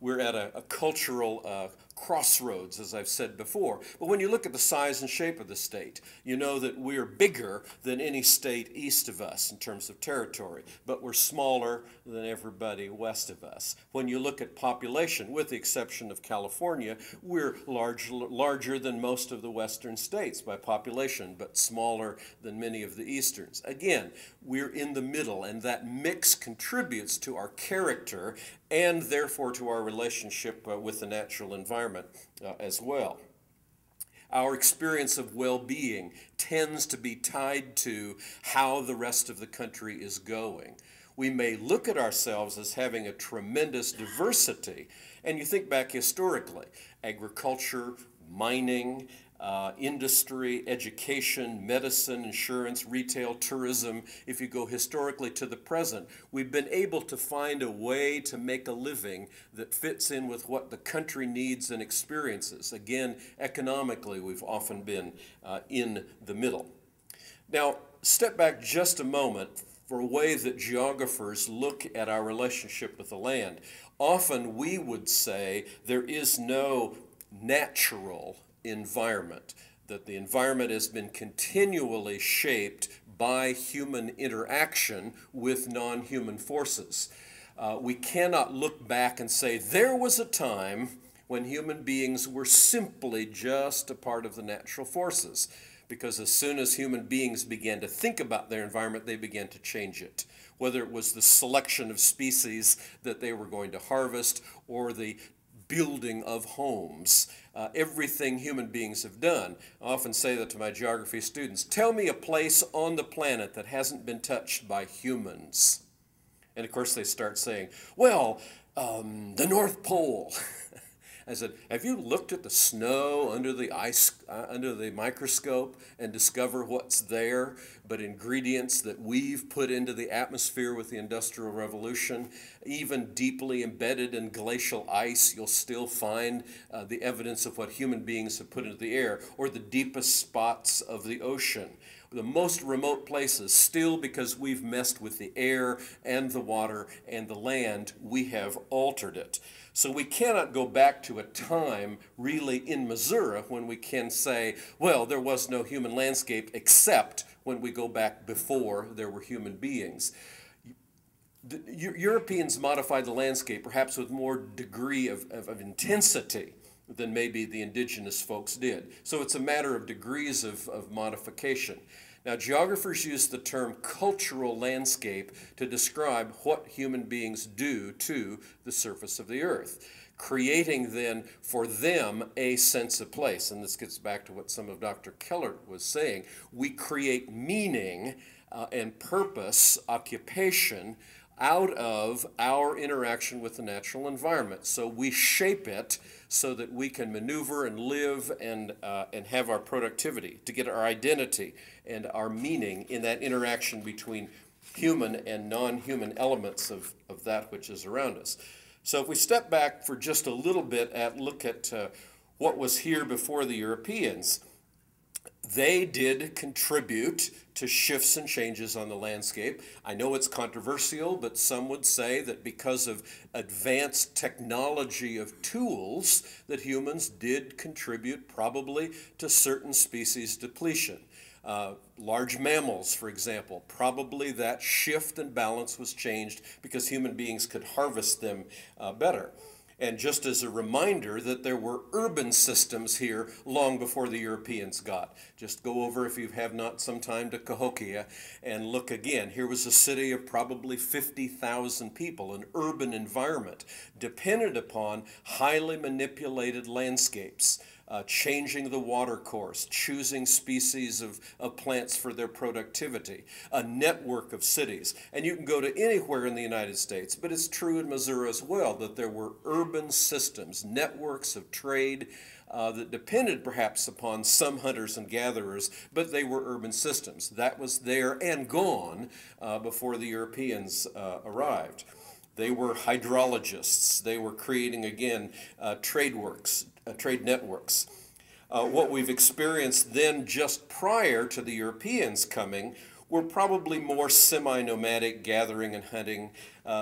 we're at a cultural crossroads, as I've said before. But when you look at the size and shape of the state, you know that we're bigger than any state east of us in terms of territory, but we're smaller than everybody west of us. When you look at population, with the exception of California, we're larger than most of the western states by population, but smaller than many of the easterns. Again, we're in the middle, and that mix contributes to our character and therefore to our relationship with the natural environment as well. Our experience of well-being tends to be tied to how the rest of the country is going. We may look at ourselves as having a tremendous diversity, and you think back historically, agriculture, mining, industry, education, medicine, insurance, retail, tourism. If you go historically to the present, we've been able to find a way to make a living that fits in with what the country needs and experiences. Again, economically, we've often been in the middle. Now, step back just a moment for a way that geographers look at our relationship with the land. Often we would say there is no natural environment, that the environment has been continually shaped by human interaction with non-human forces. We cannot look back and say there was a time when human beings were simply just a part of the natural forces, because as soon as human beings began to think about their environment, they began to change it. Whether it was the selection of species that they were going to harvest or the building of homes, everything human beings have done. I often say that to my geography students. Tell me a place on the planet that hasn't been touched by humans. And of course they start saying, well, the North Pole. I said, have you looked at the snow under the under the microscope and discover what's there but ingredients that we've put into the atmosphere with the Industrial Revolution? Even deeply embedded in glacial ice, you'll still find the evidence of what human beings have put into the air, or the deepest spots of the ocean. The most remote places, still because we've messed with the air and the water and the land, we have altered it. So we cannot go back to a time really in Missouri when we can say, well, there was no human landscape except when we go back before there were human beings. The Europeans modified the landscape perhaps with more degree of intensity than maybe the indigenous folks did. So it's a matter of degrees of modification. Now, geographers use the term cultural landscape to describe what human beings do to the surface of the earth, creating then for them a sense of place. And this gets back to what some of Dr. Keller was saying. We create meaning and purpose, occupation, out of our interaction with the natural environment. So we shape it so that we can maneuver and live and have our productivity, to get our identity and our meaning in that interaction between human and non-human elements of that which is around us. So if we step back for just a little bit and look at what was here before the Europeans, they did contribute to shifts and changes on the landscape. I know it's controversial, but some would say that because of advanced technology of tools, that humans did contribute probably to certain species depletion. Large mammals, for example, probably that shift and balance was changed because human beings could harvest them better. And just as a reminder that there were urban systems here long before the Europeans got. Just go over, if you have not some time, to Cahokia and look again. Here was a city of probably 50,000 people, an urban environment, dependent upon highly manipulated landscapes. Changing the water course, choosing species of plants for their productivity, a network of cities. And you can go to anywhere in the United States, but it's true in Missouri as well, that there were urban systems, networks of trade that depended perhaps upon some hunters and gatherers, but they were urban systems. That was there and gone before the Europeans arrived. They were hydrologists. They were creating, again, trade networks. What we've experienced then just prior to the Europeans coming were probably more semi-nomadic, gathering and hunting,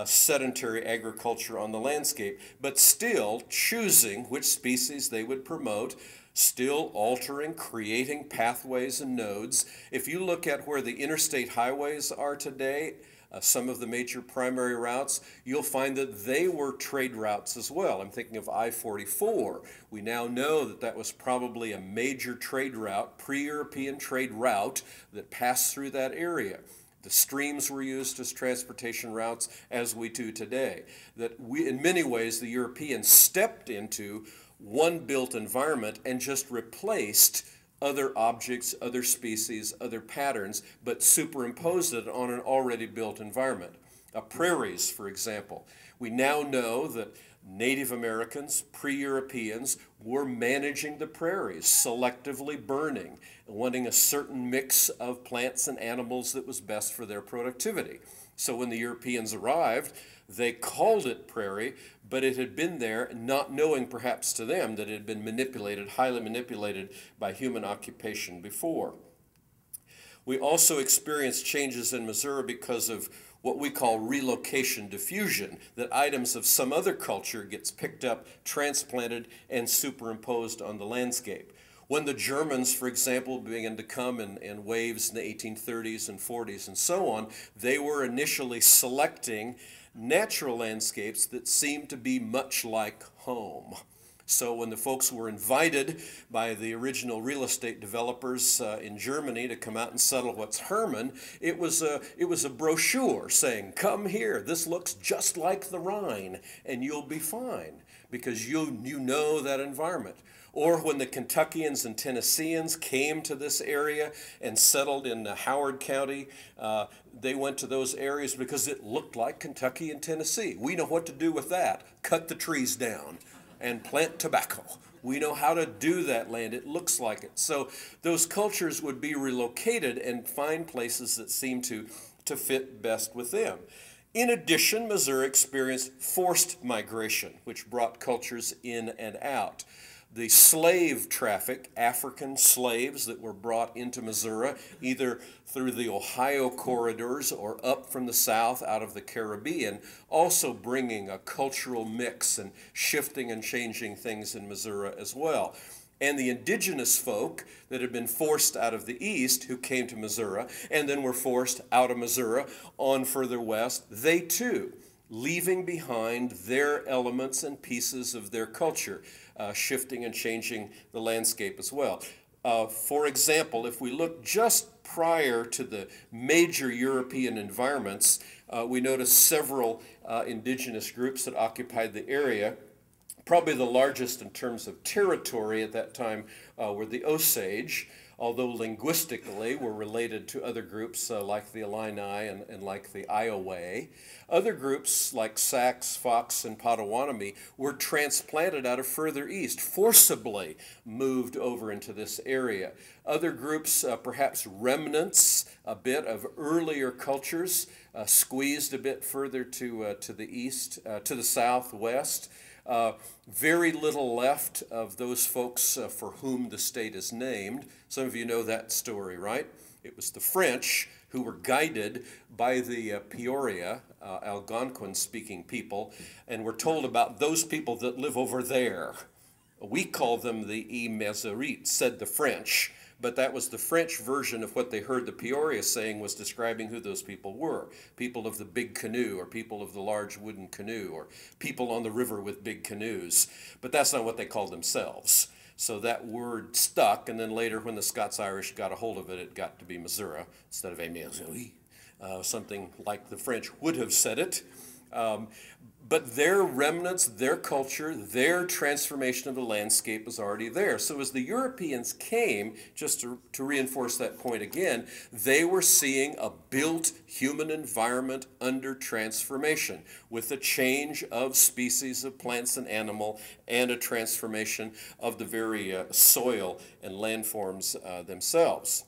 sedentary agriculture on the landscape, but still choosing which species they would promote, still altering, creating pathways and nodes. If you look at where the interstate highways are today, some of the major primary routes, you'll find that they were trade routes as well. I'm thinking of I-44. We now know that that was probably a major trade route, pre-European trade route that passed through that area. The streams were used as transportation routes as we do today. That we, in many ways, the Europeans stepped into one built environment and just replaced other objects, other species, other patterns, but superimposed it on an already built environment. Prairies, for example. We now know that Native Americans, pre-Europeans, were managing the prairies, selectively burning, wanting a certain mix of plants and animals that was best for their productivity. So when the Europeans arrived, they called it prairie, but it had been there, not knowing perhaps to them that it had been manipulated, highly manipulated by human occupation before. We also experienced changes in Missouri because of what we call relocation diffusion, that items of some other culture gets picked up, transplanted, and superimposed on the landscape. When the Germans, for example, began to come in waves in the 1830s and 40s and so on, they were initially selecting natural landscapes that seemed to be much like home. So when the folks were invited by the original real estate developers in Germany to come out and settle what's Hermann, it was a brochure saying, come here, this looks just like the Rhine, and you'll be fine, because you know that environment. Or when the Kentuckians and Tennesseans came to this area and settled in Howard County, they went to those areas because it looked like Kentucky and Tennessee. We know what to do with that. Cut the trees down and plant tobacco. We know how to do that land. It looks like it. So those cultures would be relocated and find places that seemed to fit best with them. In addition, Missouri experienced forced migration, which brought cultures in and out. The slave traffic, African slaves that were brought into Missouri, either through the Ohio corridors or up from the south out of the Caribbean, also bringing a cultural mix and shifting and changing things in Missouri as well. And the indigenous folk that had been forced out of the east, who came to Missouri, and then were forced out of Missouri on further west, they too, leaving behind their elements and pieces of their culture, shifting and changing the landscape as well. For example, if we look just prior to the major European environments, we notice several indigenous groups that occupied the area. Probably the largest in terms of territory at that time were the Osage, although linguistically were related to other groups like the Illini and like the Iowa. Other groups like Sacs, Fox, and Potawatomi were transplanted out of further east, forcibly moved over into this area. Other groups, perhaps remnants a bit of earlier cultures, squeezed a bit further to the east, to the southwest. Very little left of those folks for whom the state is named. Some of you know that story, right? It was the French who were guided by the Peoria, Algonquin-speaking people, and were told about those people that live over there. We call them the Imezerites, said the French, but that was the French version of what they heard the Peoria saying was describing who those people were. People of the big canoe, or people of the large wooden canoe, or people on the river with big canoes. But that's not what they called themselves. So that word stuck, and then later when the Scots-Irish got a hold of it, it got to be Missouri instead of Missouri, something like the French would have said it. But their remnants, their culture, their transformation of the landscape was already there. So as the Europeans came, just to reinforce that point again, they were seeing a built human environment under transformation with a change of species of plants and animal and a transformation of the very soil and landforms themselves.